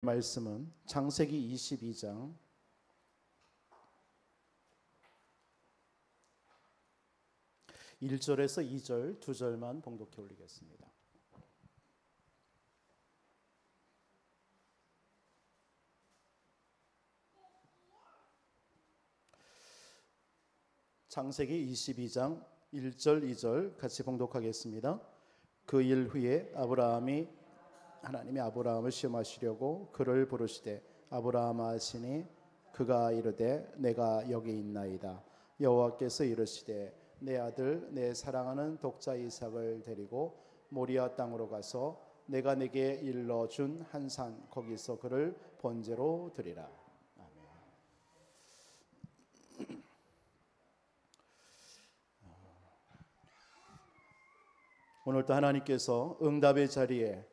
말씀은 창세기 22장 1절에서 2절 두 절만 봉독해 올리겠습니다. 창세기 22장 1절 2절 같이 봉독하겠습니다. 그 일 후에 하나님이 아브라함을 시험하시려고 그를 부르시되 아브라함아 하시니 그가 이르되 내가 여기 있나이다. 여호와께서 이르시되 내 아들 내 사랑하는 독자 이삭을 데리고 모리아 땅으로 가서 내가 내게 일러준 한 산 거기서 그를 번제로 드리라. 아멘. 오늘도 하나님께서 응답의 자리에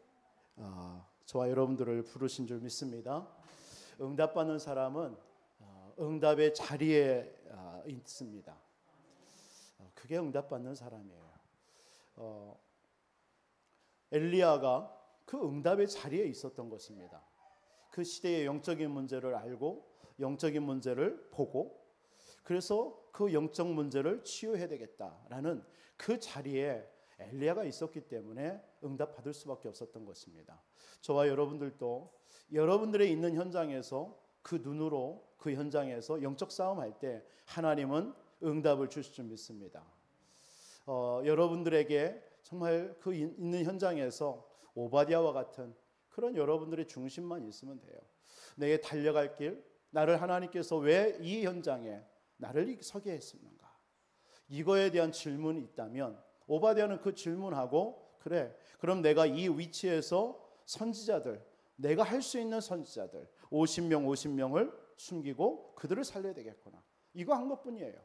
저와 여러분들을 부르신 줄 믿습니다. 응답받는 사람은 응답의 자리에 있습니다. 그게 응답받는 사람이에요. 엘리야가 그 응답의 자리에 있었던 것입니다. 그 시대의 영적인 문제를 알고 영적인 문제를 보고 그래서 그 영적 문제를 치유해야 되겠다라는 그 자리에 엘리야가 있었기 때문에 응답받을 수밖에 없었던 것입니다. 저와 여러분들도 여러분들의 있는 현장에서 그 눈으로 그 현장에서 영적 싸움할 때 하나님은 응답을 주실 줄 믿습니다. 여러분들에게 정말 그 있는 현장에서 오바댜와 같은 그런 여러분들의 중심만 있으면 돼요. 내게 달려갈 길, 나를 하나님께서 왜 이 현장에 나를 서게 했습니까? 이거에 대한 질문이 있다면 오바댜는 그 질문하고 그래 그럼 내가 이 위치에서 선지자들 내가 할 수 있는 선지자들 50명을 숨기고 그들을 살려야 되겠구나. 이거 한 것뿐이에요.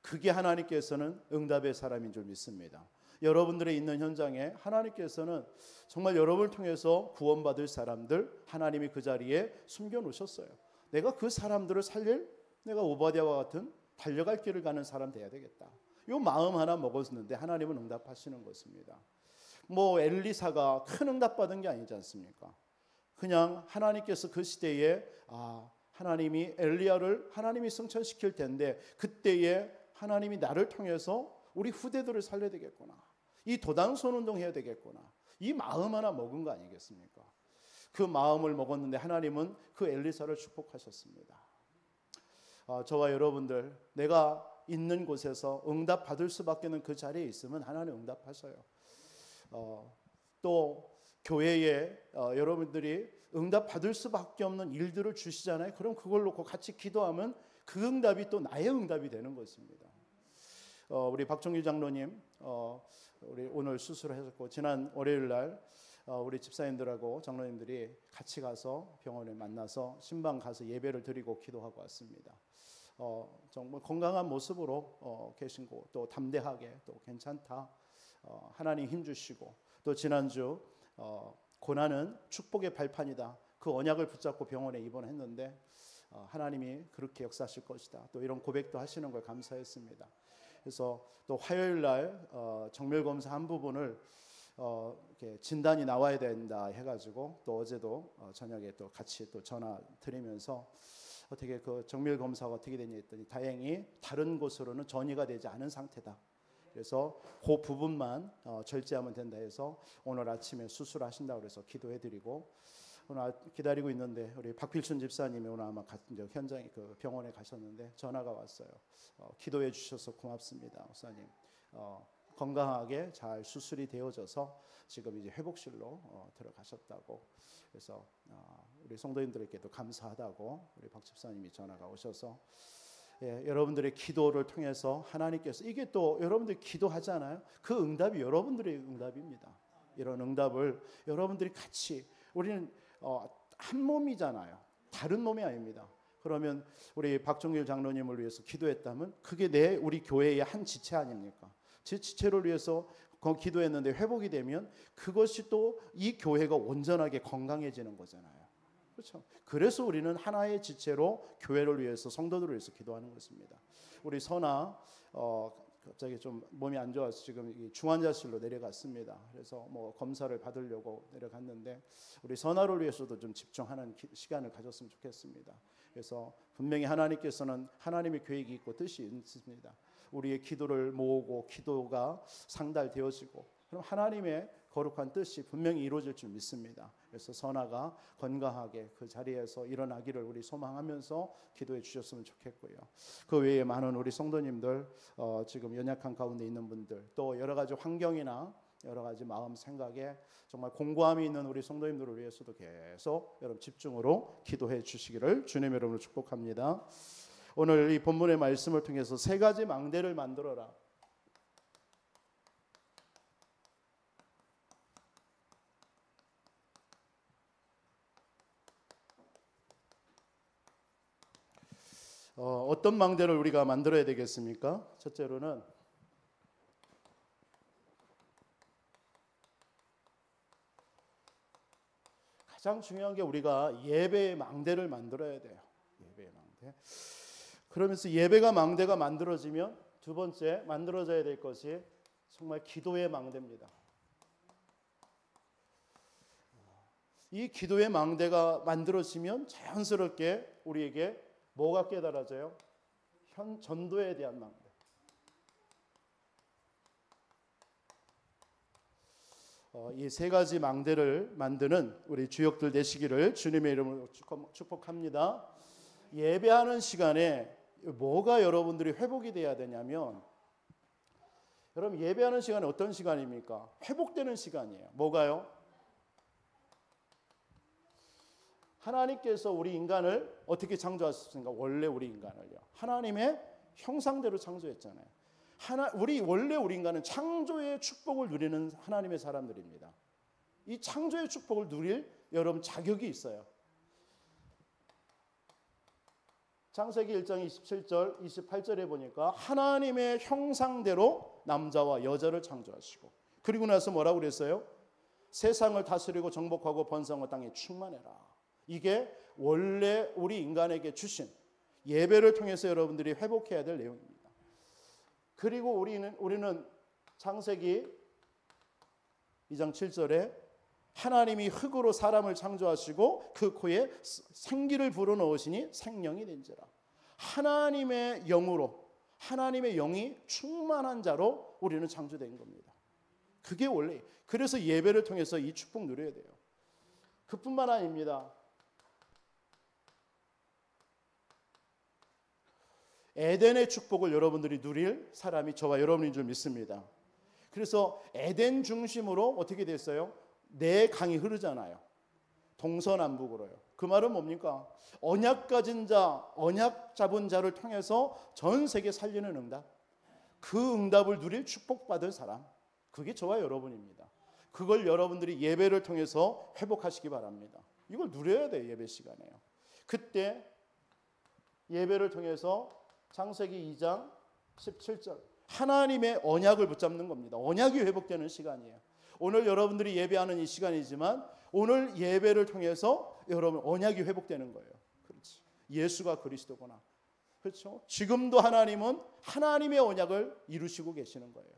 그게 하나님께서는 응답의 사람인 줄 믿습니다. 여러분들의 있는 현장에 하나님께서는 정말 여러분을 통해서 구원받을 사람들 하나님이 그 자리에 숨겨놓으셨어요. 내가 그 사람들을 살릴 내가 오바댜와 같은 달려갈 길을 가는 사람 돼야 되겠다. 이 마음 하나 먹었는데 하나님은 응답하시는 것입니다. 엘리사가 큰 응답받은 게 아니지 않습니까? 그냥 하나님께서 그 시대에 하나님이 엘리야를 하나님이 승천시킬 텐데 그때에 하나님이 나를 통해서 우리 후대들을 살려야 되겠구나. 이 도당손 운동해야 되겠구나. 이 마음 하나 먹은 거 아니겠습니까? 그 마음을 먹었는데 하나님은 그 엘리사를 축복하셨습니다. 저와 여러분들 내가 있는 곳에서 응답 받을 수밖에 없는 그 자리에 있으면 하나님 응답하셔요. 또 교회에 여러분들이 응답 받을 수밖에 없는 일들을 주시잖아요. 그럼 그걸 놓고 같이 기도하면 그 응답이 또 나의 응답이 되는 것입니다. 우리 박종규 장로님 우리 오늘 수술하셨고 지난 월요일 날 우리 집사님들하고 장로님들이 같이 가서 병원에 만나서 신방 가서 예배를 드리고 기도하고 왔습니다. 정말 건강한 모습으로 계시고 또 담대하게 또 괜찮다. 하나님 힘 주시고 또 지난주 고난은 축복의 발판이다. 그 언약을 붙잡고 병원에 입원했는데 하나님이 그렇게 역사하실 것이다. 또 이런 고백도 하시는 걸 감사했습니다. 그래서 또 화요일 날 정밀 검사 한 부분을 이렇게 진단이 나와야 된다 해가지고 또 어제도 저녁에 또 같이 또 전화 드리면서 어떻게 그 정밀 검사가 어떻게 되냐 했더니 다행히 다른 곳으로는 전이가 되지 않은 상태다. 그래서 그 부분만 절제하면 된다 해서 오늘 아침에 수술하신다고 그래서 기도해드리고 오늘 기다리고 있는데 우리 박필순 집사님이 오늘 아마 현장에 그 병원에 가셨는데 전화가 왔어요. 기도해 주셔서 고맙습니다, 목사님. 건강하게 잘 수술이 되어져서 지금 이제 회복실로 들어가셨다고. 그래서 우리 성도님들에게도 감사하다고 우리 박 집사님이 전화가 오셔서 여러분들의 기도를 통해서 하나님께서 이게 또 여러분들이 기도하잖아요. 그 응답이 여러분들의 응답입니다. 이런 응답을 여러분들이 같이 우리는 한 몸이잖아요. 다른 몸이 아닙니다. 그러면 우리 박종길 장로님을 위해서 기도했다면 그게 우리 교회의 한 지체 아닙니까? 제 지체를 위해서 기도했는데 회복이 되면 그것이 또 이 교회가 온전하게 건강해지는 거잖아요. 그렇죠? 그래서 우리는 하나의 지체로 교회를 위해서 성도들을 위해서 기도하는 것입니다. 우리 선아 갑자기 좀 몸이 안 좋아서 지금 이 중환자실로 내려갔습니다. 그래서 뭐 검사를 받으려고 내려갔는데 우리 선화를 위해서도 좀 집중하는 시간을 가졌으면 좋겠습니다. 그래서 분명히 하나님께서는 하나님의 계획이 있고 뜻이 있습니다. 우리의 기도를 모으고 기도가 상달되어지고 그럼 하나님의 거룩한 뜻이 분명히 이루어질 줄 믿습니다. 그래서 선아가 건강하게 그 자리에서 일어나기를 우리 소망하면서 기도해 주셨으면 좋겠고요. 그 외에 많은 우리 성도님들 지금 연약한 가운데 있는 분들 또 여러 가지 환경이나 여러 가지 마음 생각에 정말 공고함이 있는 우리 성도님들을 위해서도 계속 여러분 집중으로 기도해 주시기를 주님의 이름으로 축복합니다. 오늘 이 본문의 말씀을 통해서 세 가지 망대를 만들어라. 어떤 망대를 우리가 만들어야 되겠습니까? 첫째로는 가장 중요한 게 우리가 예배의 망대를 만들어야 돼요. 예배의 망대. 그러면서 예배가 망대가 만들어지면 두 번째 만들어져야 될 것이 정말 기도의 망대입니다. 이 기도의 망대가 만들어지면 자연스럽게 우리에게 뭐가 깨달아져요? 전도에 대한 망대. 이 세 가지 망대를 만드는 우리 주역들 되시기를 주님의 이름으로 축복합니다. 예배하는 시간에 뭐가 여러분들이 회복이 돼야 되냐면 여러분 예배하는 시간이 어떤 시간입니까? 회복되는 시간이에요. 뭐가요? 하나님께서 우리 인간을 어떻게 창조하셨습니까? 원래 우리 인간을요. 하나님의 형상대로 창조했잖아요. 우리 인간은 창조의 축복을 누리는 하나님의 사람들입니다. 이 창조의 축복을 누릴 여러분 자격이 있어요. 창세기 1장 27절, 28절에 보니까 하나님의 형상대로 남자와 여자를 창조하시고 그리고 나서 뭐라고 그랬어요? 세상을 다스리고 정복하고 번성하고 땅에 충만해라. 이게 원래 우리 인간에게 주신 예배를 통해서 여러분들이 회복해야 될 내용입니다. 그리고 우리는 창세기 2장 7절에 하나님이 흙으로 사람을 창조하시고 그 코에 생기를 불어넣으시니 생명이 된지라. 하나님의 영으로 하나님의 영이 충만한 자로 우리는 창조된 겁니다. 그게 원래 그래서 예배를 통해서 이 축복 누려야 돼요. 그뿐만 아닙니다. 에덴의 축복을 여러분들이 누릴 사람이 저와 여러분인 줄 믿습니다. 그래서 에덴 중심으로 어떻게 됐어요? 네 강이 흐르잖아요. 동서남북으로요. 그 말은 뭡니까? 언약 가진 자, 언약 잡은 자를 통해서 전 세계 살리는 응답. 그 응답을 누릴 축복받을 사람. 그게 저와 여러분입니다. 그걸 여러분들이 예배를 통해서 회복하시기 바랍니다. 이걸 누려야 돼요. 예배 시간에요. 그때 예배를 통해서 창세기 2장 17절 하나님의 언약을 붙잡는 겁니다. 언약이 회복되는 시간이에요. 오늘 여러분들이 예배하는 이 시간이지만 오늘 예배를 통해서 여러분 언약이 회복되는 거예요. 그렇지. 예수가 그리스도구나. 그렇죠. 지금도 하나님은 하나님의 언약을 이루시고 계시는 거예요.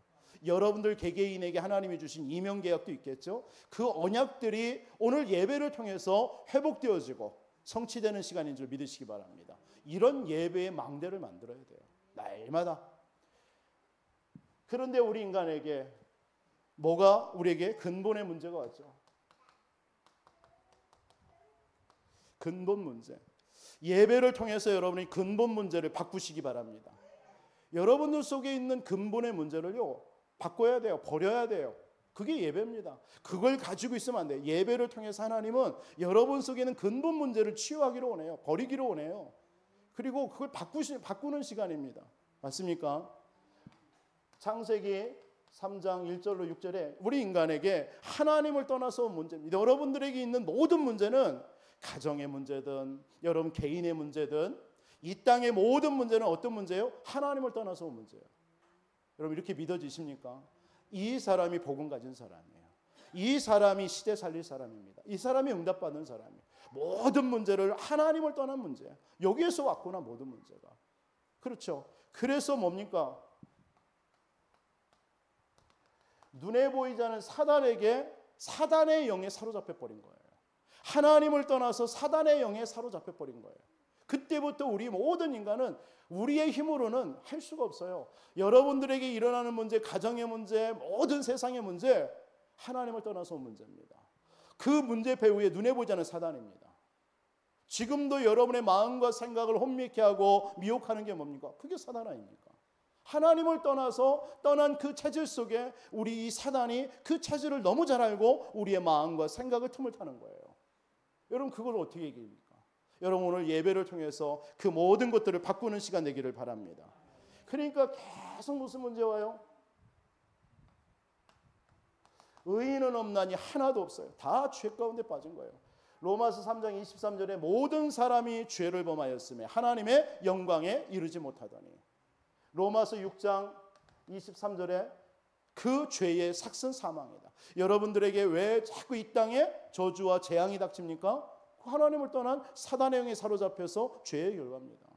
여러분들 개개인에게 하나님이 주신 이명계약도 있겠죠. 그 언약들이 오늘 예배를 통해서 회복되어지고 성취되는 시간인 줄 믿으시기 바랍니다. 이런 예배의 망대를 만들어야 돼요. 날마다. 그런데 우리 인간에게 뭐가 우리에게 근본의 문제가 왔죠. 근본 문제. 예배를 통해서 여러분이 근본 문제를 바꾸시기 바랍니다. 여러분들 속에 있는 근본의 문제를요 바꿔야 돼요. 버려야 돼요. 그게 예배입니다. 그걸 가지고 있으면 안 돼요. 예배를 통해서 하나님은 여러분 속에 있는 근본 문제를 치유하기로 원해요. 버리기로 원해요. 그리고 그걸 바꾸는 시간입니다. 맞습니까? 창세기 3장 1절로 6절에 우리 인간에게 하나님을 떠나서 온 문제입니다. 여러분들에게 있는 모든 문제는 가정의 문제든 여러분 개인의 문제든 이 땅의 모든 문제는 어떤 문제예요? 하나님을 떠나서 온 문제예요. 여러분 이렇게 믿어지십니까? 이 사람이 복음 가진 사람이에요. 이 사람이 시대 살릴 사람입니다. 이 사람이 응답받는 사람이에요. 모든 문제를 하나님을 떠난 문제예요. 여기에서 왔구나 모든 문제가. 그렇죠. 그래서 뭡니까? 눈에 보이지 않는 사단에게 사단의 영에 사로잡혀 버린 거예요. 하나님을 떠나서 사단의 영에 사로잡혀 버린 거예요. 그때부터 우리 모든 인간은 우리의 힘으로는 할 수가 없어요. 여러분들에게 일어나는 문제, 가정의 문제, 모든 세상의 문제, 하나님을 떠나서 온 문제입니다. 그 문제 배후에 눈에 보이지 않는 사단입니다. 지금도 여러분의 마음과 생각을 혼미케 하고 미혹하는 게 뭡니까? 그게 사단 아닙니까? 하나님을 떠난 그 체질 속에 우리 이 사단이 그 체질을 너무 잘 알고 우리의 마음과 생각을 틈을 타는 거예요. 여러분, 그걸 어떻게 이깁니까? 여러분, 오늘 예배를 통해서 그 모든 것들을 바꾸는 시간 되기를 바랍니다. 그러니까 계속 무슨 문제 와요? 의인은 없나니 하나도 없어요. 다 죄 가운데 빠진 거예요. 로마서 3장 23절에 모든 사람이 죄를 범하였으며 하나님의 영광에 이르지 못하더니, 로마서 6장 23절에 그 죄의 삭은 사망이다. 여러분들에게 왜 자꾸 이 땅에 저주와 재앙이 닥칩니까? 하나님을 떠난 사단의 영에 사로잡혀서 죄의 결과입니다.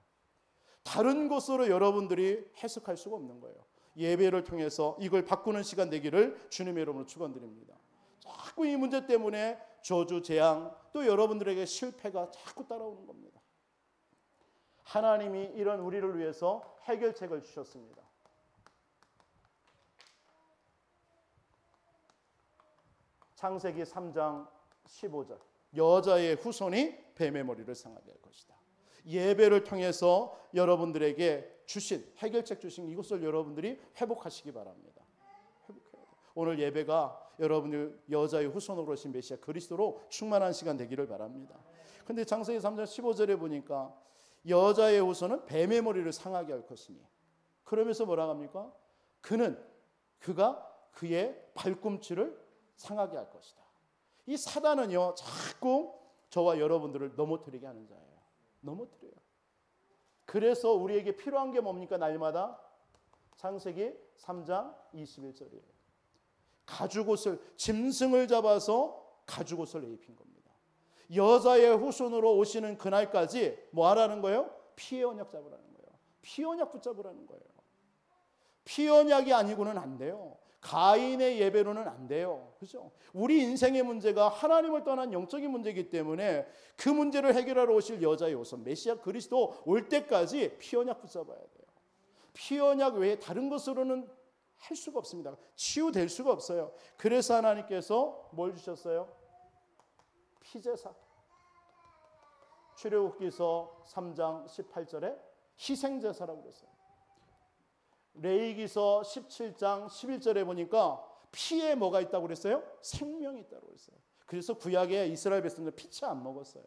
다른 것으로 여러분들이 해석할 수가 없는 거예요. 예배를 통해서 이걸 바꾸는 시간 되기를 주님의 이름으로 축원드립니다. 자꾸 이 문제 때문에 저주, 재앙, 또 여러분들에게 실패가 자꾸 따라오는 겁니다. 하나님이 이런 우리를 위해서 해결책을 주셨습니다. 창세기 3장 15절, 여자의 후손이 뱀의 머리를 상하게 할 것이다. 예배를 통해서 여러분들에게 주신 해결책 주신 이것을 여러분들이 회복하시기 바랍니다. 회복해야 돼요. 오늘 예배가 여러분들 여자의 후손으로 오신 메시아 그리스도로 충만한 시간 되기를 바랍니다. 그런데 창세기 3장 15절에 보니까 여자의 후손은 뱀의 머리를 상하게 할 것이니, 그러면서 뭐라 합니까? 그가 그의 발꿈치를 상하게 할 것이다. 이 사단은요, 자꾸 저와 여러분들을 넘어뜨리게 하는 자예요. 넘어뜨려요. 그래서 우리에게 필요한 게 뭡니까? 날마다 창세기 3장 21절이에요. 가죽옷을, 짐승을 잡아서 가죽옷을 입힌 겁니다. 여자의 후손으로 오시는 그날까지 뭐 하라는 거예요? 피의 언약 잡으라는 거예요. 피의 언약 붙잡으라는 거예요. 피의 언약이 아니고는 안 돼요. 가인의 예배로는 안 돼요. 그죠? 우리 인생의 문제가 하나님을 떠난 영적인 문제이기 때문에 그 문제를 해결하러 오실 여자의 후손 메시아 그리스도 올 때까지 피언약 붙잡아야 돼요. 피언약 외에 다른 것으로는 할 수가 없습니다. 치유될 수가 없어요. 그래서 하나님께서 뭘 주셨어요? 피제사. 출애굽기서 3장 18절에 희생제사라고 그랬어요. 레위기서 17장 11절에 보니까 피에 뭐가 있다고 그랬어요? 생명이 있다고 그랬어요. 그래서 구약에 이스라엘 백성들 피채 안 먹었어요.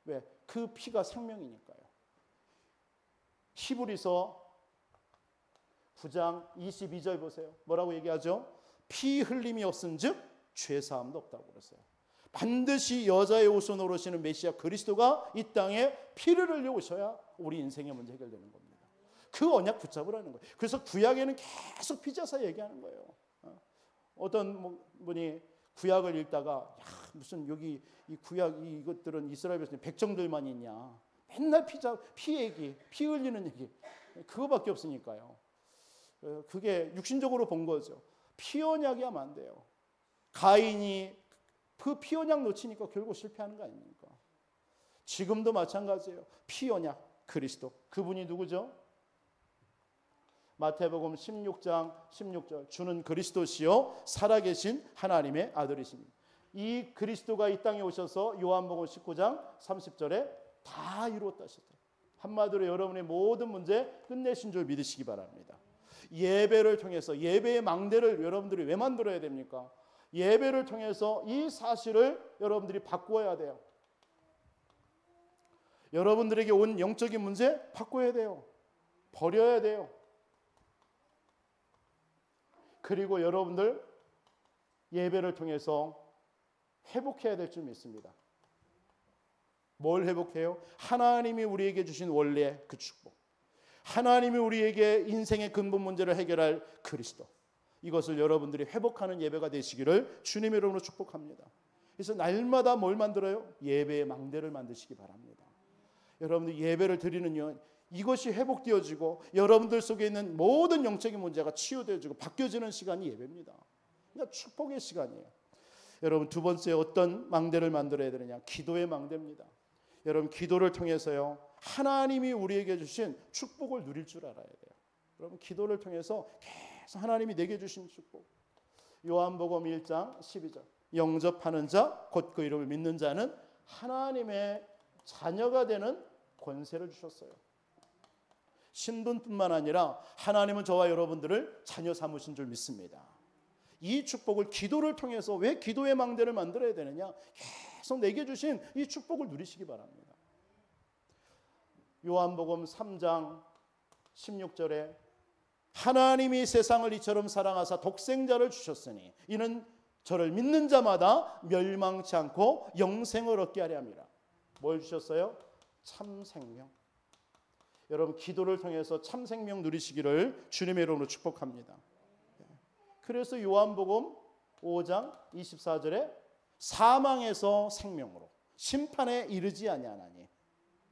왜? 그 피가 생명이니까요. 히브리서 9장 22절 보세요. 뭐라고 얘기하죠? 피 흘림이 없은즉 죄 사함도 없다고 그랬어요. 반드시 여자의 후손으로 오시는 메시아 그리스도가 이 땅에 피를 흘려 오셔야 우리 인생의 문제 해결되는 겁니다. 그 언약 붙잡으라는 거예요. 그래서 구약에는 계속 피제사 얘기하는 거예요. 어떤 분이 구약을 읽다가 무슨 여기 이 구약 이것들은 이스라엘 백성들만 있냐? 맨날 피 얘기, 피 흘리는 얘기, 그거밖에 없으니까요. 그게 육신적으로 본 거죠. 피 언약이 하면 안 돼요. 가인이 그 피 언약 놓치니까 결국 실패하는 거 아닙니까? 지금도 마찬가지예요. 피 언약 그리스도, 그분이 누구죠? 마태복음 16장 16절, 주는 그리스도시요 살아계신 하나님의 아들이십니다. 이 그리스도가 이 땅에 오셔서 요한복음 19장 30절에 다 이루었다 하셨어요. 한마디로 여러분의 모든 문제 끝내신 줄 믿으시기 바랍니다. 예배를 통해서, 예배의 망대를 여러분들이 왜 만들어야 됩니까? 예배를 통해서 이 사실을 여러분들이 바꾸어야 돼요. 여러분들에게 온 영적인 문제 바꿔야 돼요. 버려야 돼요. 그리고 여러분들 예배를 통해서 회복해야 될 줄 믿습니다. 뭘 회복해요? 하나님이 우리에게 주신 원래 그 축복, 하나님이 우리에게 인생의 근본 문제를 해결할 그리스도, 이것을 여러분들이 회복하는 예배가 되시기를 주님의 이름으로 축복합니다. 그래서 날마다 뭘 만들어요? 예배의 망대를 만드시기 바랍니다. 여러분들 예배를 드리는 이것이 회복되어지고 여러분들 속에 있는 모든 영적인 문제가 치유되어지고 바뀌어지는 시간이 예배입니다. 그러니까 축복의 시간이에요. 여러분, 두 번째 어떤 망대를 만들어야 되느냐? 기도의 망대입니다. 여러분, 기도를 통해서요, 하나님이 우리에게 주신 축복을 누릴 줄 알아야 돼요. 여러분, 기도를 통해서 계속 하나님이 내게 주신 축복. 요한복음 1장 12절. 영접하는 자, 곧 그 이름을 믿는 자는 하나님의 자녀가 되는 권세를 주셨어요. 신분뿐만 아니라 하나님은 저와 여러분들을 자녀 삼으신 줄 믿습니다. 이 축복을 기도를 통해서, 왜 기도의 망대를 만들어야 되느냐? 계속 내게 주신 이 축복을 누리시기 바랍니다. 요한복음 3장 16절에 하나님이 세상을 이처럼 사랑하사 독생자를 주셨으니 이는 저를 믿는 자마다 멸망치 않고 영생을 얻게 하려 함이라. 뭘 주셨어요? 참 생명. 여러분, 기도를 통해서 참 생명 누리시기를 주님의 이름으로 축복합니다. 그래서 요한복음 5장 24절에 사망에서 생명으로 심판에 이르지 아니하나니,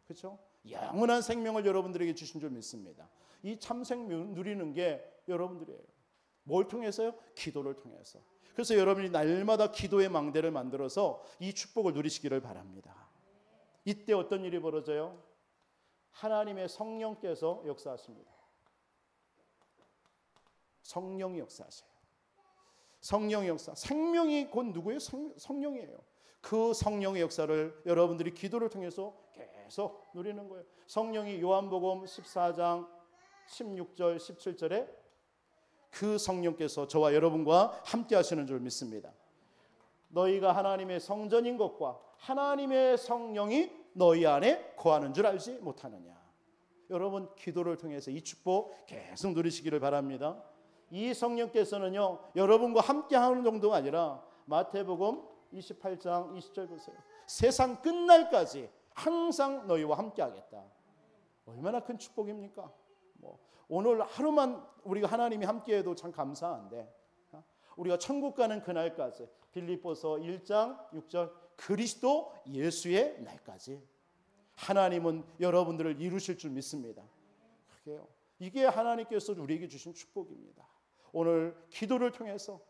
그렇죠? 영원한 생명을 여러분들에게 주신 줄 믿습니다. 이 참 생명 누리는 게 여러분들이에요. 뭘 통해서요? 기도를 통해서. 그래서 여러분이 날마다 기도의 망대를 만들어서 이 축복을 누리시기를 바랍니다. 이때 어떤 일이 벌어져요? 하나님의 성령께서 역사하십니다. 성령이 역사하세요. 성령의 역사. 생명이 곧 누구예요? 성령이에요. 그 성령의 역사를 여러분들이 기도를 통해서 계속 누리는 거예요. 성령이 요한복음 14장 16절 17절에 그 성령께서 저와 여러분과 함께 하시는 줄 믿습니다. 너희가 하나님의 성전인 것과 하나님의 성령이 너희 안에 거하는 줄 알지 못하느냐. 여러분, 기도를 통해서 이 축복 계속 누리시기를 바랍니다. 이 성령께서는요, 여러분과 함께 하는 정도가 아니라 마태복음 28장 20절 보세요. 세상 끝날까지 항상 너희와 함께 하겠다. 얼마나 큰 축복입니까? 오늘 하루만 우리가 하나님이 함께해도 참 감사한데, 우리가 천국 가는 그날까지, 빌립보서 1장 6절, 그리스도 예수의 날까지 하나님은 여러분들을 이루실 줄 믿습니다. 그게요, 이게 하나님께서 우리에게 주신 축복입니다. 오늘 기도를 통해서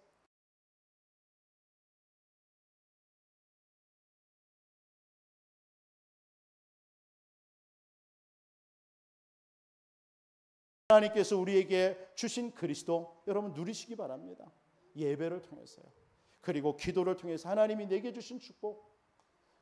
하나님께서 우리에게 주신 그리스도 여러분 누리시기 바랍니다. 예배를 통해서요. 그리고 기도를 통해서 하나님이 내게 주신 축복,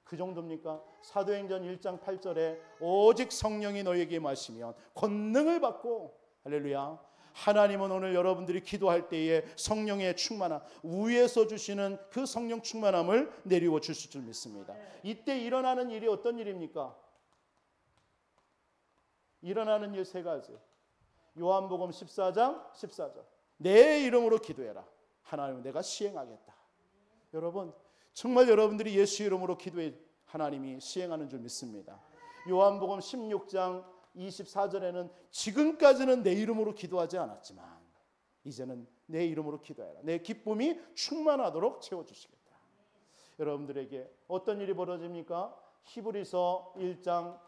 그 정도입니까? 사도행전 1장 8절에 오직 성령이 너희에게 임하시면 권능을 받고, 할렐루야, 하나님은 오늘 여러분들이 기도할 때에 성령의 충만함, 위에서 주시는 그 성령 충만함을 내리워 주실 줄 믿습니다. 이때 일어나는 일이 어떤 일입니까? 일어나는 일 세 가지. 요한복음 14장 14절. 내 이름으로 기도해라. 하나님 내가 시행하겠다. 여러분, 정말 여러분들이 예수 이름으로 기도해 하나님이 시행하는 줄 믿습니다. 요한복음 16장 24절에는 지금까지는 내 이름으로 기도하지 않았지만 이제는 내 이름으로 기도해라. 내 기쁨이 충만하도록 채워주시겠다. 여러분들에게 어떤 일이 벌어집니까? 히브리서 1장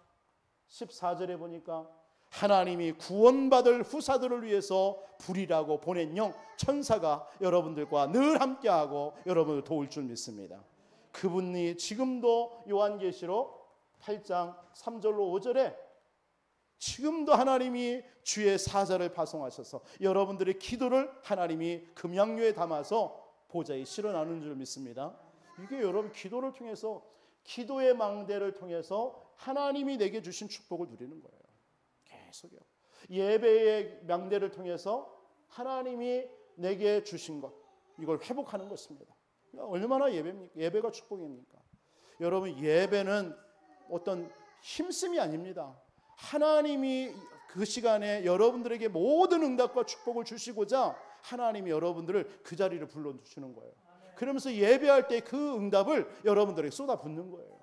14절에 보니까 하나님이 구원받을 후사들을 위해서 불이라고 보낸 영 천사가 여러분들과 늘 함께하고 여러분을 도울 줄 믿습니다. 그분이 지금도 요한계시록 8장 3절로 5절에 지금도 하나님이 주의 사자를 파송하셔서 여러분들의 기도를 하나님이 금양류에 담아서 보좌에 실어나누는 줄 믿습니다. 이게 여러분 기도를 통해서, 기도의 망대를 통해서 하나님이 내게 주신 축복을 누리는 거예요. 계속요. 예배의 망대를 통해서 하나님이 내게 주신 것, 이걸 회복하는 것입니다. 얼마나 예배입니까? 예배가 축복입니까? 여러분, 예배는 어떤 힘씀이 아닙니다. 하나님이 그 시간에 여러분들에게 모든 응답과 축복을 주시고자 하나님이 여러분들을 그 자리를 불러주시는 거예요. 그러면서 예배할 때 그 응답을 여러분들에게 쏟아붓는 거예요.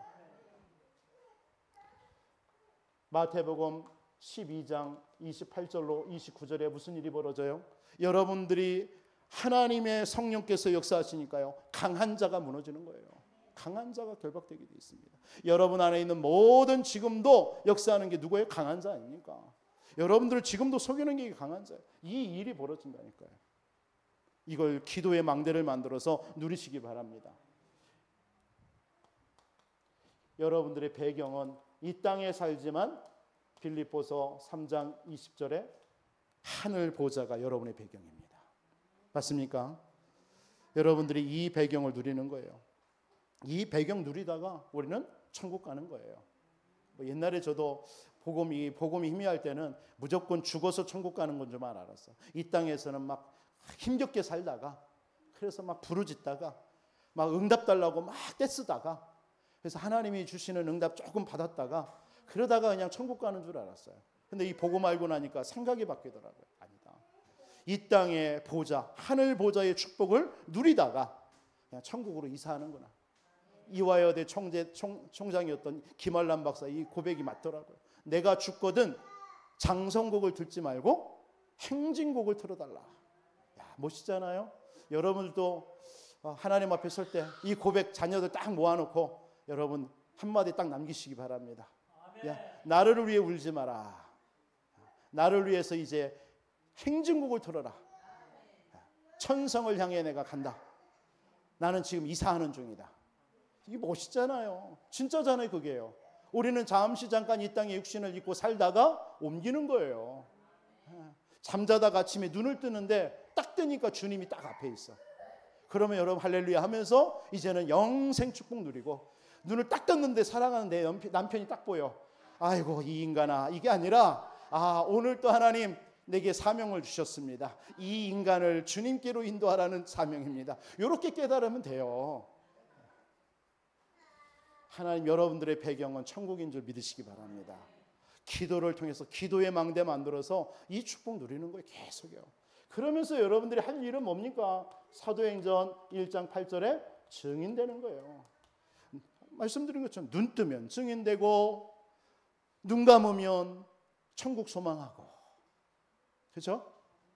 마태복음 12장 28절로 29절에 무슨 일이 벌어져요? 여러분들이 하나님의 성령께서 역사하시니까요, 강한 자가 무너지는 거예요. 강한 자가 결박되게 되어 있습니다. 여러분 안에 있는 모든 지금도 역사하는 게 누구예요? 강한 자 아닙니까? 여러분들을 지금도 속이는 게 강한 자예요. 이 일이 벌어진다니까요. 이걸 기도의 망대를 만들어서 누리시기 바랍니다. 여러분들의 배경은 이 땅에 살지만 빌립보서 3장 20절에 하늘 보좌가 여러분의 배경입니다. 맞습니까? 여러분들이 이 배경을 누리는 거예요. 이 배경 누리다가 우리는 천국 가는 거예요. 옛날에 저도 복음이 희미할 때는 무조건 죽어서 천국 가는 건 줄 알았어. 이 땅에서는 막 힘겹게 살다가, 그래서 막 부르짖다가, 막 응답 달라고 막 떼쓰다가, 그래서 하나님이 주시는 응답 조금 받았다가, 그러다가 그냥 천국 가는 줄 알았어요. 근데 이 복음 알고 나니까 생각이 바뀌더라고요. 아니다. 이 땅의 보좌, 하늘 보좌의 축복을 누리다가 그냥 천국으로 이사하는구나. 이화여대 총장이었던 김알람 박사 이 고백이 맞더라고요. 내가 죽거든 장성곡을 듣지 말고 행진곡을 틀어달라. 야, 멋있잖아요. 여러분들도 하나님 앞에 설 때 이 고백 자녀들 딱 모아놓고 여러분 한마디 딱 남기시기 바랍니다. 야, 나를 위해 울지 마라. 나를 위해서 이제 행진곡을 틀어라. 천성을 향해 내가 간다. 나는 지금 이사하는 중이다. 이게 멋있잖아요. 진짜잖아요. 그게요. 우리는 잠깐 이 땅에 육신을 입고 살다가 옮기는 거예요. 잠자다가 아침에 눈을 뜨는데 딱 뜨니까 주님이 딱 앞에 있어. 그러면 여러분 할렐루야 하면서 이제는 영생 축복 누리고, 눈을 딱 떴는데 사랑하는 내 남편이 딱 보여. 아이고 이 인간아. 이게 아니라 오늘 또 하나님 내게 사명을 주셨습니다. 이 인간을 주님께로 인도하라는 사명입니다. 이렇게 깨달으면 돼요. 하나님 여러분들의 배경은 천국인 줄 믿으시기 바랍니다. 기도를 통해서 기도의 망대 만들어서 이 축복 누리는 거예요. 계속요. 그러면서 여러분들이 할 일은 뭡니까? 사도행전 1장 8절에 증인되는 거예요. 말씀드린 것처럼 눈 뜨면 증인되고, 눈 감으면 천국 소망하고, 그렇죠?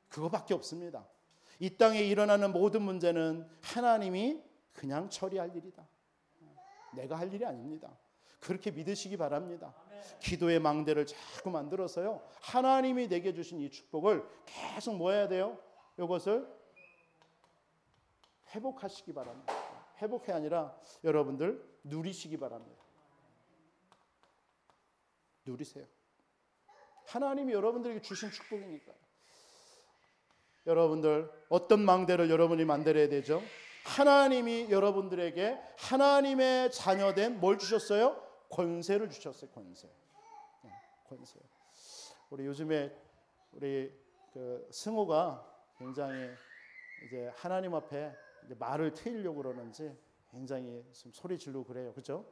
그거밖에 없습니다. 이 땅에 일어나는 모든 문제는 하나님이 그냥 처리할 일이다. 내가 할 일이 아닙니다. 그렇게 믿으시기 바랍니다. 기도의 망대를 자꾸 만들어서요, 하나님이 내게 주신 이 축복을 계속 뭐 해야 돼요? 이것을 회복하시기 바랍니다. 회복이 아니라 여러분들 누리시기 바랍니다. 누리세요. 하나님이 여러분들에게 주신 축복이니까요. 여러분들 어떤 망대를 여러분이 만들어야 되죠? 하나님이 여러분들에게 하나님의 자녀된 뭘 주셨어요? 권세를 주셨어요. 권세. 권세. 우리 요즘에 우리 그 승호가 굉장히 이제 하나님 앞에 이제 말을 트이려고 그러는지 굉장히 좀 소리 지르고 그래요. 그렇죠?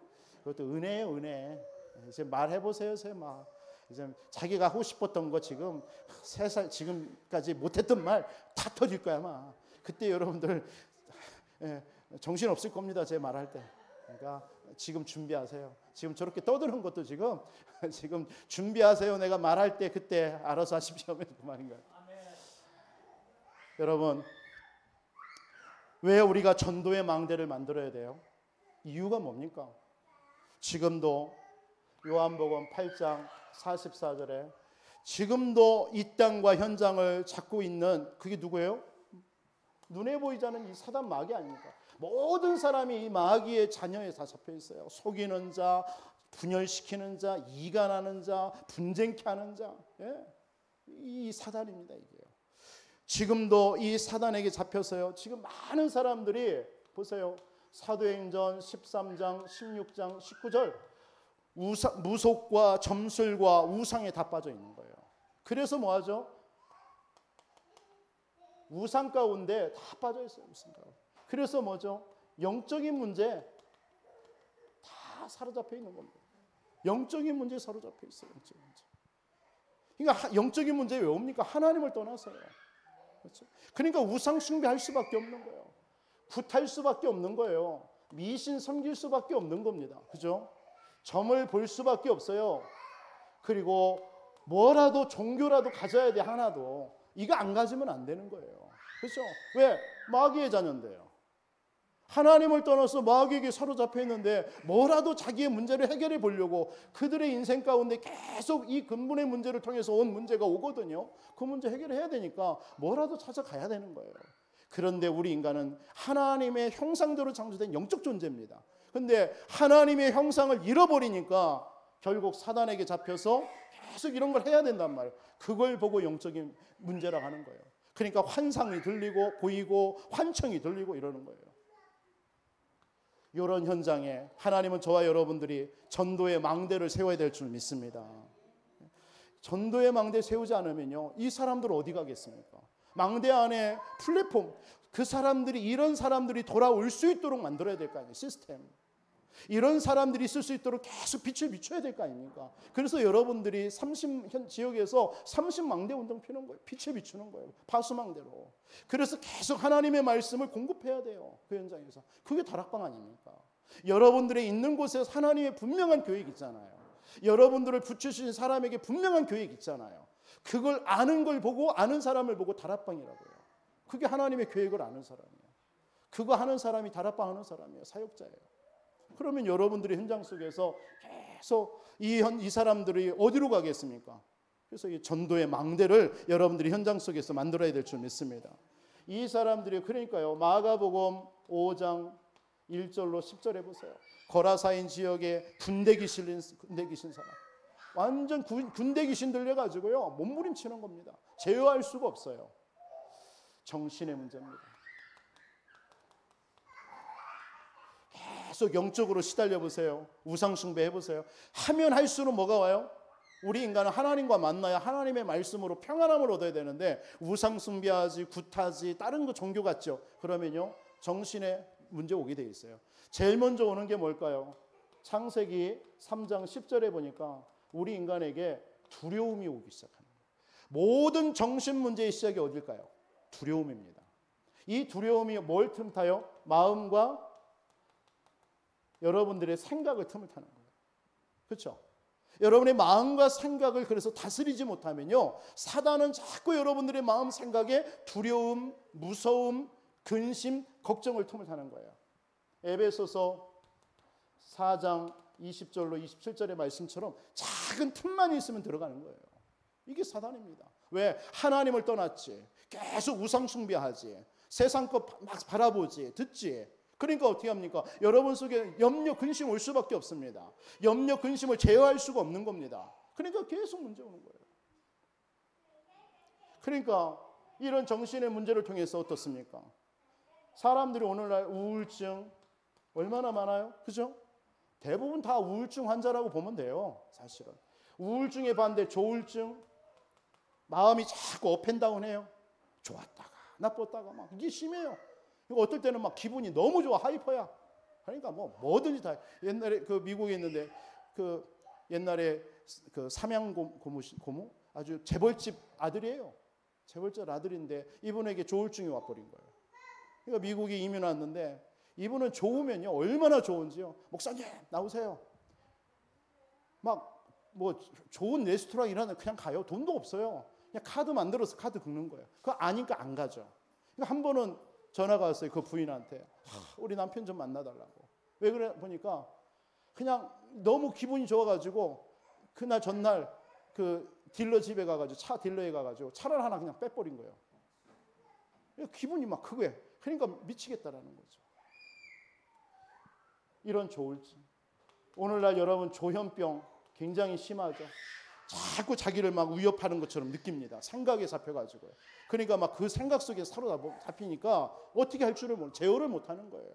그것도 은혜예요, 은혜. 이제 말해 보세요, 막. 이제 자기가 하고 싶었던 거 지금 3살 지금까지 못했던 말 다 터질 거야, 아마. 그때 여러분들 정신 없을 겁니다, 제 말할 때. 그러니까 지금 준비하세요. 지금 저렇게 떠드는 것도 지금 준비하세요. 내가 말할 때 그때 알아서 하십시오. 그 말인 거예요. 여러분, 왜 우리가 전도의 망대를 만들어야 돼요? 이유가 뭡니까? 지금도 요한복음 8장 44절에 지금도 이 땅과 현장을 잡고 있는 그게 누구예요? 눈에 보이지 않는 이 사단 마귀 아닙니까? 모든 사람이 이 마귀의 자녀에 다 잡혀 있어요. 속이는 자, 분열시키는 자, 이간하는 자, 분쟁케 하는 자. 이 사단입니다, 이게요. 지금도 이 사단에게 잡혀서요. 지금 많은 사람들이 보세요. 사도행전 13장, 16장, 19절 무속과 점술과 우상에 다 빠져 있는 거예요. 그래서 뭐하죠? 우상 가운데 다 빠져 있어요. 우상 가운데. 그래서 뭐죠? 영적인 문제 다 사로잡혀 있는 겁니다. 영적인 문제에 사로잡혀 있어요. 영적인 문제. 그러니까 영적인 문제 왜 옵니까? 하나님을 떠나서요. 그렇죠? 그러니까 우상 숭배할 수밖에 없는 거예요. 굿할 수밖에 없는 거예요. 미신 섬길 수밖에 없는 겁니다. 그죠? 점을 볼 수밖에 없어요. 그리고 뭐라도 종교라도 가져야 돼, 하나도. 이거 안 가지면 안 되는 거예요. 그렇죠? 왜? 마귀의 자녀인데요. 하나님을 떠나서 마귀에게 사로잡혀 있는데 뭐라도 자기의 문제를 해결해 보려고 그들의 인생 가운데 계속 이 근본의 문제를 통해서 온 문제가 오거든요. 그 문제 해결해야 되니까 뭐라도 찾아가야 되는 거예요. 그런데 우리 인간은 하나님의 형상대로 창조된 영적 존재입니다. 근데 하나님의 형상을 잃어버리니까 결국 사단에게 잡혀서 계속 이런 걸 해야 된단 말이에요. 그걸 보고 영적인 문제라고 하는 거예요. 그러니까 환상이 들리고 보이고 환청이 들리고 이러는 거예요. 이런 현장에 하나님은 저와 여러분들이 전도의 망대를 세워야 될 줄 믿습니다. 전도의 망대 세우지 않으면요, 이 사람들 어디 가겠습니까? 망대 안에 플랫폼, 그 사람들이, 이런 사람들이 돌아올 수 있도록 만들어야 될 거 아니에요. 시스템. 이런 사람들이 있을 수 있도록 계속 빛을 비춰야 될 거 아닙니까? 그래서 여러분들이 지역에서 30망대 운동 피는 거예요. 빛을 비추는 거예요. 파수망대로. 그래서 계속 하나님의 말씀을 공급해야 돼요. 그 현장에서. 그게 다락방 아닙니까? 여러분들의 있는 곳에서 하나님의 분명한 계획이 있잖아요. 여러분들을 붙이신 사람에게 분명한 계획이 있잖아요. 그걸 아는 걸 보고, 아는 사람을 보고 다락방이라고요. 그게 하나님의 계획을 아는 사람이에요. 그거 하는 사람이 다락방 하는 사람이에요. 사역자예요. 그러면 여러분들이 현장 속에서 계속 이 사람들이 어디로 가겠습니까? 그래서 이 전도의 망대를 여러분들이 현장 속에서 만들어야 될 줄 믿습니다. 이 사람들이, 그러니까요, 마가복음 5장 1절로 10절 해보세요. 거라사인 지역에 군대 귀신 사람, 완전 군대 귀신 들려가지고요 몸부림치는 겁니다. 제어할 수가 없어요. 정신의 문제입니다. 계속 영적으로 시달려 보세요. 우상 숭배 해보세요. 하면 할수록 뭐가 와요? 우리 인간은 하나님과 만나야 하나님의 말씀으로 평안함을 얻어야 되는데 우상 숭배하지, 굿하지, 다른 거 종교 같죠. 그러면요 정신에 문제 오게 돼 있어요. 제일 먼저 오는 게 뭘까요? 창세기 3장 10절에 보니까 우리 인간에게 두려움이 오기 시작하는 거예요. 모든 정신 문제의 시작이 어딜까요? 두려움입니다. 이 두려움이 뭘 틈타요? 마음과 여러분들의 생각을 틈을 타는 거예요. 그렇죠? 여러분의 마음과 생각을 그래서 다스리지 못하면요 사단은 자꾸 여러분들의 마음 생각에 두려움, 무서움, 근심, 걱정을 틈을 타는 거예요. 에베소서 4장 20절로 27절의 말씀처럼 작은 틈만 있으면 들어가는 거예요. 이게 사단입니다. 왜? 하나님을 떠났지, 계속 우상 숭배하지, 세상 것 막 바라보지, 듣지. 그러니까 어떻게 합니까? 여러분 속에 염려, 근심 올 수밖에 없습니다. 염려, 근심을 제어할 수가 없는 겁니다. 그러니까 계속 문제 오는 거예요. 그러니까 이런 정신의 문제를 통해서 어떻습니까? 사람들이 오늘날 우울증 얼마나 많아요? 그죠? 대부분 다 우울증 환자라고 보면 돼요. 사실은 우울증의 반대 조울증, 마음이 자꾸 업앤다운해요. 좋았다가 나빴다가 막 이게 심해요. 어떨 때는 막 기분이 너무 좋아, 하이퍼야. 그러니까 뭐든지 다. 옛날에 그 미국에 있는데 그 옛날에 그 삼양 고모 아주 재벌집 아들이에요. 재벌집 아들인데 이분에게 조울증이 와버린 거예요. 그러니까 미국에 이민 왔는데 이분은 좋으면요 얼마나 좋은지요. 목사님 나오세요. 막 뭐 좋은 레스토랑 이라는 그냥 가요. 돈도 없어요. 그냥 카드 만들어서 카드 긁는 거예요. 그거 아니까 안 가죠. 그러니까 한 번은 전화가 왔어요. 그 부인한테. 우리 남편 좀 만나달라고. 왜 그래 보니까 그냥 너무 기분이 좋아가지고 그날 전날 그 딜러 집에 가가지고 차 딜러에 가가지고 차를 하나 그냥 빼버린 거예요. 기분이 막 크게. 그러니까 미치겠다라는 거죠. 이런 조울증. 오늘날 여러분 조현병 굉장히 심하죠. 자꾸 자기를 막 위협하는 것처럼 느낍니다. 생각에 잡혀가지고요. 그러니까 막 그 생각 속에 사로잡히니까 어떻게 할 줄을 제어를 못하는 거예요.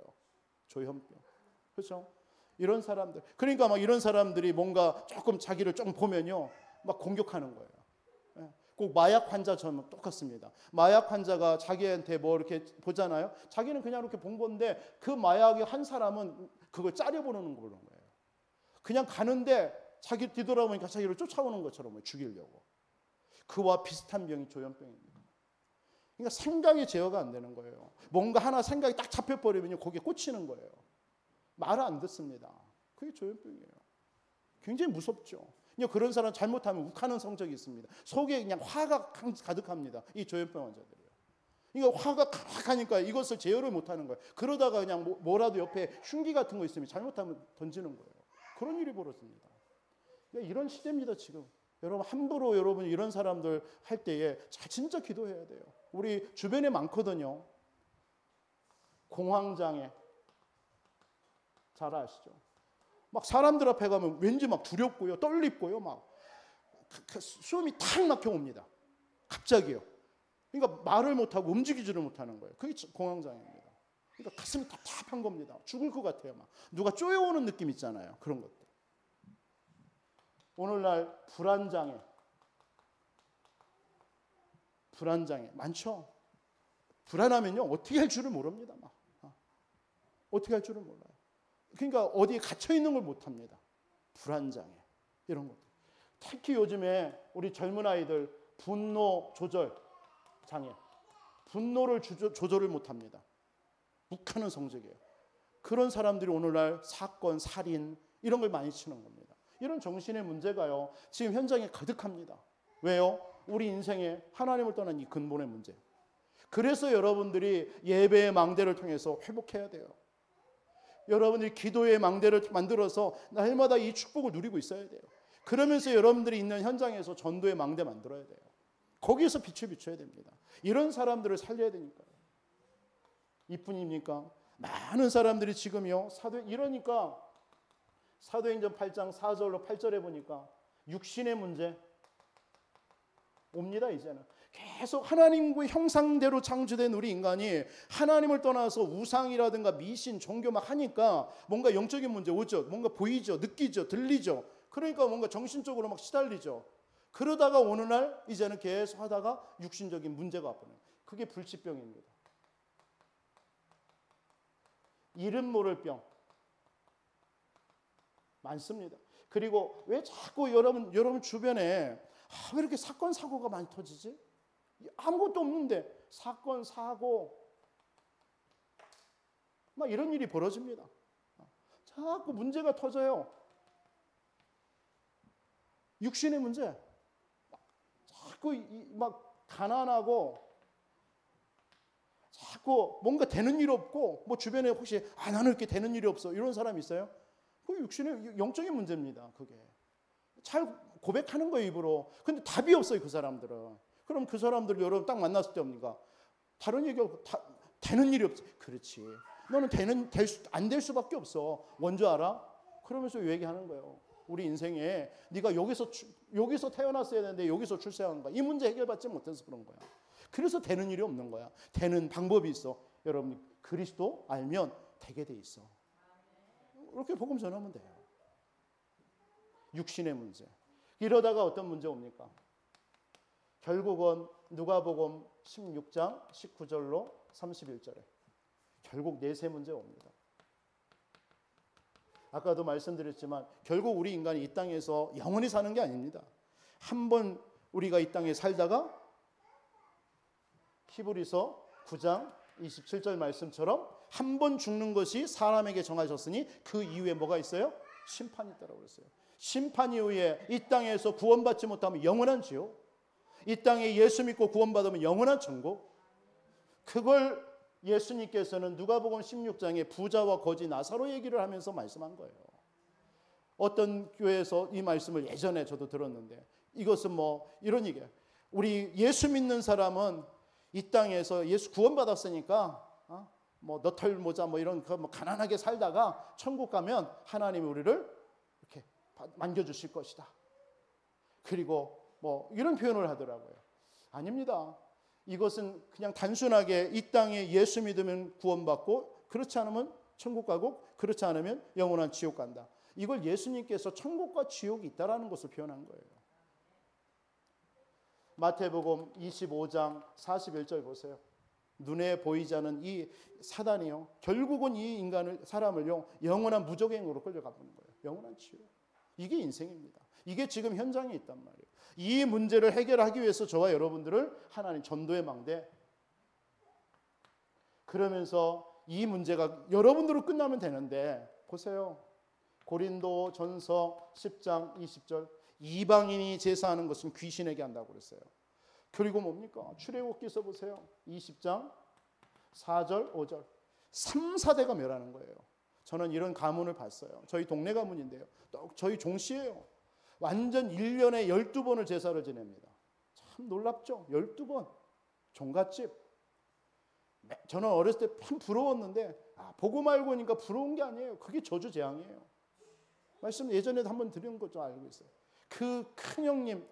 조현병. 그렇죠? 이런 사람들. 그러니까 막 이런 사람들이 뭔가 조금 자기를 조금 보면요, 막 공격하는 거예요. 꼭 마약 환자처럼 똑같습니다. 마약 환자가 자기한테 뭐 이렇게 보잖아요. 자기는 그냥 이렇게 본 건데 그 마약의 한 사람은 그걸 짜려보는 거예요. 그냥 가는데 자기 뒤돌아보니까 자기를 쫓아오는 것처럼 죽이려고. 그와 비슷한 병이 조현병입니다. 그러니까 생각이 제어가 안 되는 거예요. 뭔가 하나 생각이 딱 잡혀버리면 거기에 꽂히는 거예요. 말을 안 듣습니다. 그게 조현병이에요. 굉장히 무섭죠. 그런 사람 잘못하면 욱하는 성적이 있습니다. 속에 그냥 화가 가득합니다. 이 조현병 환자들이요. 그러니까 화가 강하니까 이것을 제어를 못하는 거예요. 그러다가 그냥 뭐라도 옆에 흉기 같은 거 있으면 잘못하면 던지는 거예요. 그런 일이 벌어집니다. 그러니까 이런 시대입니다 지금. 여러분 함부로 여러분 이런 사람들 할 때에 진짜 기도해야 돼요. 우리 주변에 많거든요. 공황장애 잘 아시죠? 막 사람들 앞에 가면 왠지 막 두렵고요, 떨립고요, 막 숨이 탁 막혀 옵니다. 갑자기요. 그러니까 말을 못하고 움직이지를 못하는 거예요. 그게 공황장애입니다. 그러니까 가슴이 답답한 겁니다. 죽을 것 같아요. 막 누가 쪼여오는 느낌 있잖아요. 그런 것들. 오늘날 불안장애 많죠. 불안하면요 어떻게 할 줄을 모릅니다. 막 어떻게 할 줄을 몰라요. 그러니까 어디에 갇혀 있는 걸 못합니다. 불안장애 이런 것들. 특히 요즘에 우리 젊은 아이들 분노 조절 장애, 분노를 조절을 못합니다. 욱하는 성적이에요. 그런 사람들이 오늘날 사건, 살인 이런 걸 많이 치는 겁니다. 이런 정신의 문제가요 지금 현장에 가득합니다. 왜요? 우리 인생에 하나님을 떠난 이 근본의 문제. 그래서 여러분들이 예배의 망대를 통해서 회복해야 돼요. 여러분들이 기도의 망대를 만들어서 날마다 이 축복을 누리고 있어야 돼요. 그러면서 여러분들이 있는 현장에서 전도의 망대 만들어야 돼요. 거기에서 빛을 비춰야 됩니다. 이런 사람들을 살려야 되니까요. 이뿐입니까? 많은 사람들이 지금요 이러니까 사도행전 8장 4절로 8절에 보니까 육신의 문제 옵니다. 이제는 계속 하나님의 형상대로 창조된 우리 인간이 하나님을 떠나서 우상이라든가 미신, 종교 막 하니까 뭔가 영적인 문제 오죠. 뭔가 보이죠, 느끼죠, 들리죠. 그러니까 뭔가 정신적으로 막 시달리죠. 그러다가 어느 날 이제는 계속 하다가 육신적인 문제가 와버려요. 그게 불치병입니다. 이름 모를 병 많습니다. 그리고 왜 자꾸 여러분 주변에 왜 이렇게 사건 사고가 많이 터지지? 아무것도 없는데 사건 사고 막 이런 일이 벌어집니다. 자꾸 문제가 터져요. 육신의 문제. 자꾸 막 가난하고 자꾸 뭔가 되는 일 없고 뭐 주변에 혹시 나는 이렇게 되는 일이 없어 이런 사람 있어요? 그 육신의 영적인 문제입니다. 그게 잘 고백하는 거예요 입으로. 근데 답이 없어요 그 사람들은. 그럼 그 사람들 여러분 딱 만났을 때 뭡니까? 다른 얘기하고 되는 일이 없어. 그렇지. 너는 안 될 수밖에 없어. 뭔지 알아? 그러면서 얘기하는 거예요. 우리 인생에 네가 여기서 태어났어야 되는데 여기서 출생한 거야. 이 문제 해결받지 못해서 그런 거야. 그래서 되는 일이 없는 거야. 되는 방법이 있어. 여러분 그리스도 알면 되게 돼 있어. 이렇게 복음 전하면 돼요. 육신의 문제. 이러다가 어떤 문제 옵니까? 결국은 누가복음 16장 19절로 31절에 결국 내세 문제가 옵니다. 아까도 말씀드렸지만 결국 우리 인간이 이 땅에서 영원히 사는 게 아닙니다. 한번 우리가 이 땅에 살다가 히브리서 9장 27절 말씀처럼 한 번 죽는 것이 사람에게 정하셨으니 그 이후에 뭐가 있어요? 심판이 있다고 그랬어요. 심판 이후에 이 땅에서 구원받지 못하면 영원한 지옥, 이 땅에 예수 믿고 구원받으면 영원한 천국. 그걸 예수님께서는 누가복음 16장에 부자와 거지 나사로 얘기를 하면서 말씀한 거예요. 어떤 교회에서 이 말씀을 예전에 저도 들었는데 이것은 뭐 이런 얘기예요. 우리 예수 믿는 사람은 이 땅에서 예수 구원받았으니까 뭐 너털 모자 뭐 이런 뭐 가난하게 살다가 천국 가면 하나님이 우리를 이렇게 만져주실 것이다. 그리고 뭐 이런 표현을 하더라고요. 아닙니다. 이것은 그냥 단순하게 이 땅에 예수 믿으면 구원받고 그렇지 않으면 천국 가고 그렇지 않으면 영원한 지옥 간다. 이걸 예수님께서 천국과 지옥이 있다라는 것을 표현한 거예요. 마태복음 25장 41절 보세요. 눈에 보이지 않는 이 사단이요. 결국은 이 사람을요. 영원한 무적행으로 끌려가보는 거예요. 영원한 지옥. 이게 인생입니다. 이게 지금 현장에 있단 말이에요. 이 문제를 해결하기 위해서 저와 여러분들을 하나님 전도의 망대. 그러면서 이 문제가 여러분들로 끝나면 되는데 보세요. 고린도 전서 10장 20절 이방인이 제사하는 것은 귀신에게 한다고 그랬어요. 그리고 뭡니까? 출애굽기서 보세요. 20장 4절 5절 3, 4대가 멸하는 거예요. 저는 이런 가문을 봤어요. 저희 동네 가문인데요. 또 저희 종씨예요. 완전 1년에 12번을 제사를 지냅니다. 참 놀랍죠? 12번. 종갓집. 저는 어렸을 때 참 부러웠는데 보고 말고 하니까 부러운 게 아니에요. 그게 저주재앙이에요. 말씀 예전에도 한번 드린 것 좀 알고 있어요. 그 큰형님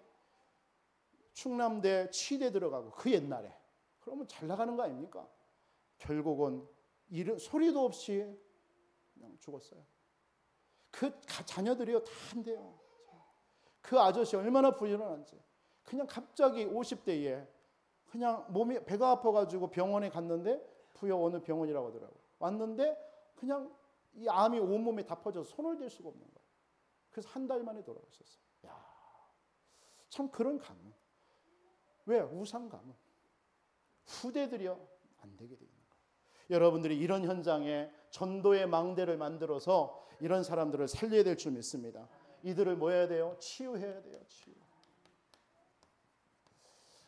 충남대 치대 들어가고 그 옛날에 그러면 잘 나가는 거 아닙니까? 결국은 소리도 없이 그냥 죽었어요. 그 자녀들이요 다 한대요. 그 아저씨 얼마나 부지런한지 그냥 갑자기 50대에 그냥 몸이 배가 아파가지고 병원에 갔는데 부여 어느 병원이라고 하더라고요. 왔는데 그냥 이 암이 온몸에 다 퍼져서 손을 댈 수가 없는 거예요. 그래서 한 달 만에 돌아가셨어요. 야, 참 그런 가문. 왜? 우상 가문. 후대들이요 안 되게 돼 있는 거예요. 여러분들이 이런 현장에 전도의 망대를 만들어서 이런 사람들을 살려야 될 줄 믿습니다. 이들을 뭐 해야 돼요? 치유해야 돼요. 치유.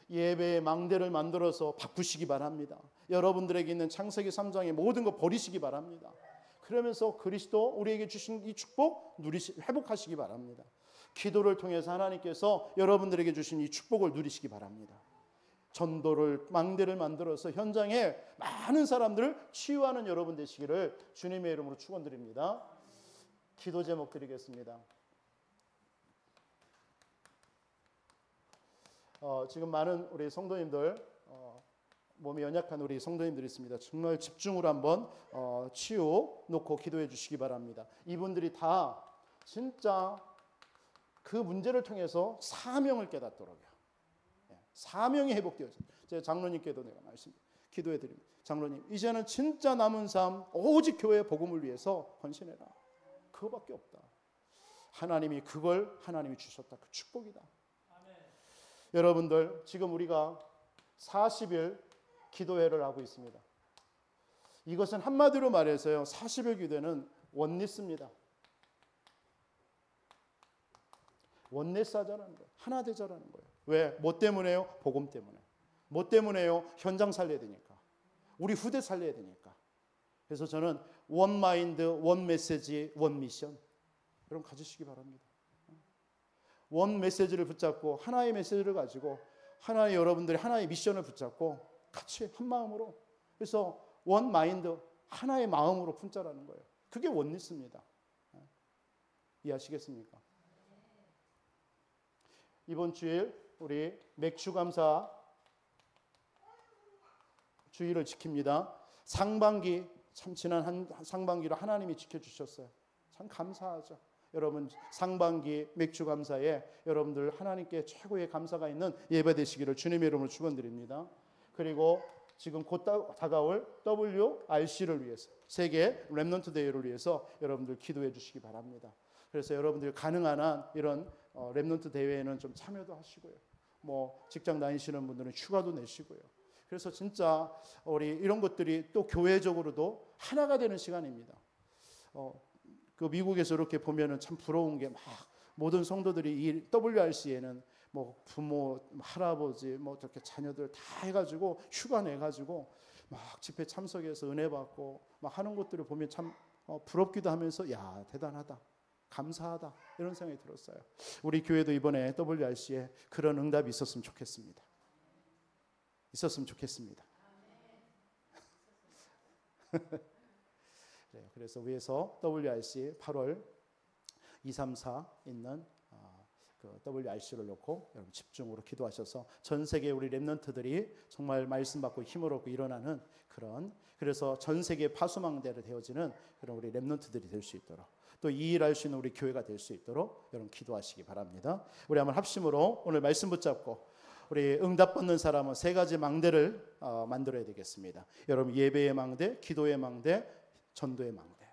예배의 망대를 만들어서 바꾸시기 바랍니다. 여러분들에게 있는 창세기 3장의 모든 거 버리시기 바랍니다. 그러면서 그리스도 우리에게 주신 이 축복 회복하시기 바랍니다. 기도를 통해서 하나님께서 여러분들에게 주신 이 축복을 누리시기 바랍니다. 전도를 망대를 만들어서 현장에 많은 사람들을 치유하는 여러분 되시기를 주님의 이름으로 축원드립니다. 기도 제목 드리겠습니다. 지금 많은 우리 성도님들 몸이 연약한 우리 성도님들이 있습니다. 정말 집중으로 한번 치유 놓고 기도해 주시기 바랍니다. 이분들이 다 진짜 그 문제를 통해서 사명을 깨닫도록요. 사명이 회복되어져요. 제가 장로님께도 내가 기도해 드립니다. 장로님, 이제는 진짜 남은 삶 오직 교회의 복음을 위해서 헌신해라. 그거밖에 없다. 하나님이 그걸 하나님이 주셨다. 그 축복이다. 아멘. 여러분들 지금 우리가 40일 기도회를 하고 있습니다. 이것은 한마디로 말해서요. 40일 기도회는 원리스입니다. 원리스 하자는 거예요. 하나 되자라는 거예요. 왜? 뭐 때문에요? 복음 때문에. 뭐 때문에요? 현장 살려야 되니까. 우리 후대 살려야 되니까. 그래서 저는 원 마인드, 원 메시지, 원 미션. 여러분 가지시기 바랍니다. 원 메시지를 붙잡고 하나의 메시지를 가지고 하나의 여러분들이 하나의 미션을 붙잡고 같이 한 마음으로. 그래서 원 마인드, 하나의 마음으로 품자라는 거예요. 그게 원리스입니다. 이해하시겠습니까? 이번 주일 우리 맥주감사 주일을 지킵니다. 상반기 참 지난 상반기로 하나님이 지켜주셨어요. 참 감사하죠. 여러분 상반기 맥주감사에 여러분들 하나님께 최고의 감사가 있는 예배 되시기를 주님의 이름으로 축원드립니다. 그리고 지금 곧 다가올 WRC를 위해서 세계 렘넌트 대회를 위해서 여러분들 기도해 주시기 바랍니다. 그래서 여러분들 가능한 한 이런 렘넌트 대회에는 좀 참여도 하시고요. 뭐 직장 다니시는 분들은 휴가도 내시고요. 그래서 진짜 우리 이런 것들이 또 교회적으로도 하나가 되는 시간입니다. 그 미국에서 이렇게 보면은 참 부러운 게 막 모든 성도들이 이 WRC에는 뭐 부모, 할아버지, 뭐 저렇게 자녀들 다 해가지고 휴가 내가지고 막 집회 참석해서 은혜 받고 막 하는 것들을 보면 참 부럽기도 하면서 야 대단하다. 감사하다 이런 생각이 들었어요. 우리 교회도 이번에 WRC에 그런 응답이 있었으면 좋겠습니다. 있었으면 좋겠습니다. 네, 그래서 위에서 WRC 8월 2, 3, 4 있는 그 WRC를 놓고 여러분 집중으로 기도하셔서 전 세계 우리 렘넌트들이 정말 말씀 받고 힘을 얻고 일어나는 그런 그래서 전 세계 파수망대로 되어지는 그런 우리 렘넌트들이 될 수 있도록 또 이 일할 수 있는 우리 교회가 될 수 있도록 여러분 기도하시기 바랍니다. 우리 한번 합심으로 오늘 말씀 붙잡고 우리 응답받는 사람은 세 가지 망대를 만들어야 되겠습니다. 여러분 예배의 망대, 기도의 망대, 전도의 망대.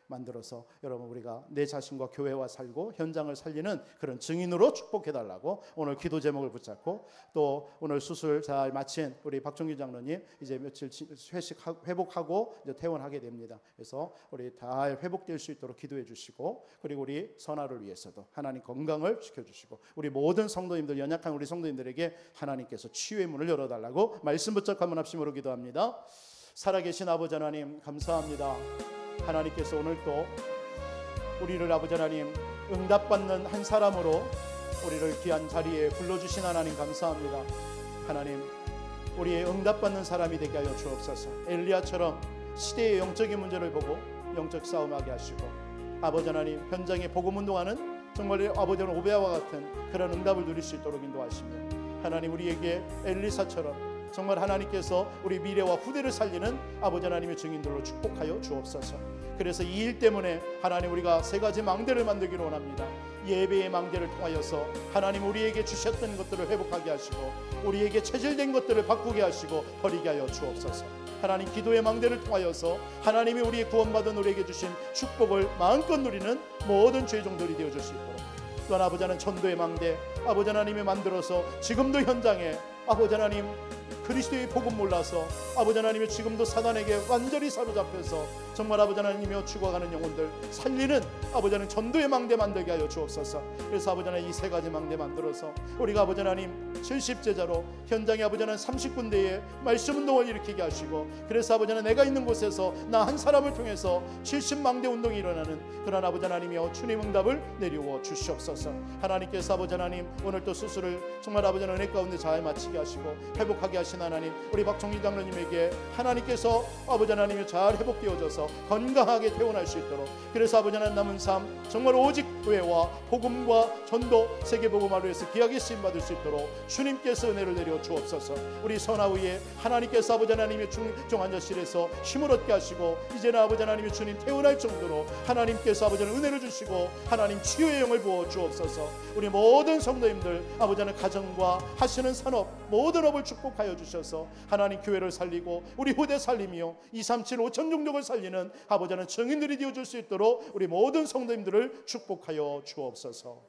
만들어서 여러분 우리가 내 자신과 교회와 살고 현장을 살리는 그런 증인으로 축복해달라고 오늘 기도 제목을 붙잡고, 또 오늘 수술 잘 마친 우리 박종규 장로님 이제 며칠 회복하고 이제 퇴원하게 됩니다. 그래서 우리 다 회복될 수 있도록 기도해 주시고, 그리고 우리 선아를 위해서도 하나님 건강을 지켜주시고, 우리 모든 성도님들, 연약한 우리 성도님들에게 하나님께서 치유의 문을 열어달라고 말씀 붙잡고 합심으로 기도합니다. 살아계신 아버지 하나님 감사합니다. 하나님께서 오늘 또 우리를 아버지 하나님 응답받는 한 사람으로 우리를 귀한 자리에 불러주신 하나님 감사합니다. 하나님, 우리의 응답받는 사람이 되게 하여 주옵소서. 엘리야처럼 시대의 영적인 문제를 보고 영적 싸움하게 하시고, 아버지 하나님 현장에 복음운동하는 정말 아버지 하나님 오베아와 같은 그런 응답을 누릴 수 있도록 인도하시며, 하나님 우리에게 엘리사처럼 정말 하나님께서 우리 미래와 후대를 살리는 아버지 하나님의 증인들로 축복하여 주옵소서. 그래서 이 일 때문에 하나님 우리가 세 가지 망대를 만들기를 원합니다. 예배의 망대를 통하여서 하나님 우리에게 주셨던 것들을 회복하게 하시고, 우리에게 체질된 것들을 바꾸게 하시고 버리게 하여 주옵소서. 하나님 기도의 망대를 통하여서 하나님이 우리의 구원받은 우리에게 주신 축복을 마음껏 누리는 모든 죄종들이 되어줄 수 있도록, 또한 아버지 하나님 전도의 망대 아버지 하나님이 만들어서 지금도 현장에 아버지 하나님 그리스도의 복음 몰라서 아버지 하나님이 지금도 사단에게 완전히 사로잡혀서 정말 아버지 하나님이여 죽어가는 영혼들 살리는 아버지 하나님 전도의 망대 만들게 하여 주옵소서. 그래서 아버지 하나님 이 세 가지 망대 만들어서 우리가 아버지 하나님 70제자로 현장에 아버지 하나님 30군데에 말씀 운동을 일으키게 하시고, 그래서 아버지 하나님 내가 있는 곳에서 나 한 사람을 통해서 70망대 운동이 일어나는 그런 아버지 하나님이여 주님 응답을 내리워 주시옵소서. 하나님께서 아버지 하나님 오늘 또 수술을 정말 아버지 하나님 은혜 가운데 잘 마치게 하시고 회복하게 하신 하나님, 우리 박종희 장로님에게 하나님께서 아버지 하나님이 잘 회복되어져서 건강하게 퇴원할 수 있도록, 그래서 아버지 하나님 남은 삶 정말 오직 교회와 복음과 전도 세계복음화를 위해서 귀하게 쓰임받을 수 있도록 주님께서 은혜를 내려 주옵소서. 우리 선아위에 하나님께서 아버지 하나님의 중환자실에서 힘을 얻게 하시고, 이제는 아버지 하나님의 주님 퇴원할 정도로 하나님께서 아버지 하나님 은혜를 주시고 하나님 치유의 영을 부어 주옵소서. 우리 모든 성도님들 아버지 하나님 가정과 하시는 산업 모든 업을 축복하여 주셔서 하나님 교회를 살리고 우리 후대 살리며 237 5천 종족을 살리는 아버지 하나님 증인들이 되어줄 수 있도록 우리 모든 성도님들을 축복하여 주옵소서.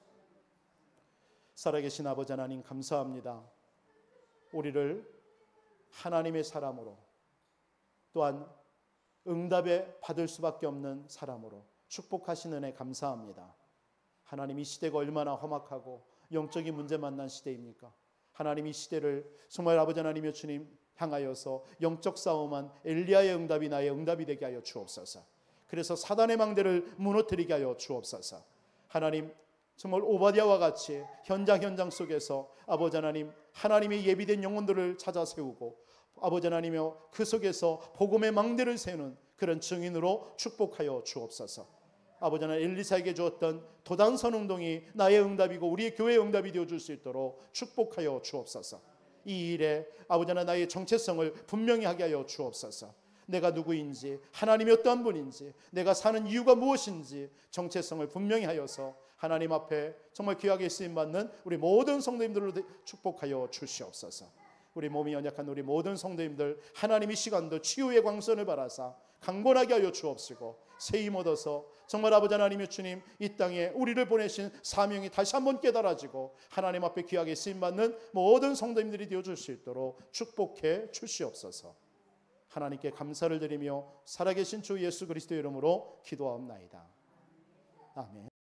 살아계신 아버지 하나님 감사합니다. 우리를 하나님의 사람으로, 또한 응답에 받을 수밖에 없는 사람으로 축복하시는 은혜 감사합니다. 하나님 이 시대가 얼마나 험악하고 영적인 문제 만난 시대입니까? 하나님 이 시대를 정말 아버지 하나님의 주님 향하여서 영적 싸움한 엘리야의 응답이 나의 응답이 되게 하여 주옵소서. 그래서 사단의 망대를 무너뜨리게 하여 주옵소서. 하나님 정말 오바댜와 같이 현장 속에서 아버지 하나님 하나님의 예비된 영혼들을 찾아 세우고 아버지 하나님이여 그 속에서 복음의 망대를 세우는 그런 증인으로 축복하여 주옵소서. 아버지 하나님 엘리사에게 주었던 도단선 운동이 나의 응답이고 우리의 교회의 응답이 되어줄 수 있도록 축복하여 주옵소서. 이 일에 아버지 하나님 나의 정체성을 분명히 하게 하여 주옵소서. 내가 누구인지, 하나님이 어떠한 분인지, 내가 사는 이유가 무엇인지 정체성을 분명히 하여서 하나님 앞에 정말 귀하게 쓰임받는 우리 모든 성도님들로 축복하여 주시옵소서. 우리 몸이 연약한 우리 모든 성도님들 하나님 이 시간도 치유의 광선을 바라사 강건하게 하여 주옵시고, 새 힘 얻어서 정말 아버지 하나님의 주님 이 땅에 우리를 보내신 사명이 다시 한번 깨달아지고 하나님 앞에 귀하게 쓰임받는 모든 성도님들이 되어줄 수 있도록 축복해 주시옵소서. 하나님께 감사를 드리며 살아계신 주 예수 그리스도의 이름으로 기도하옵나이다. 아멘.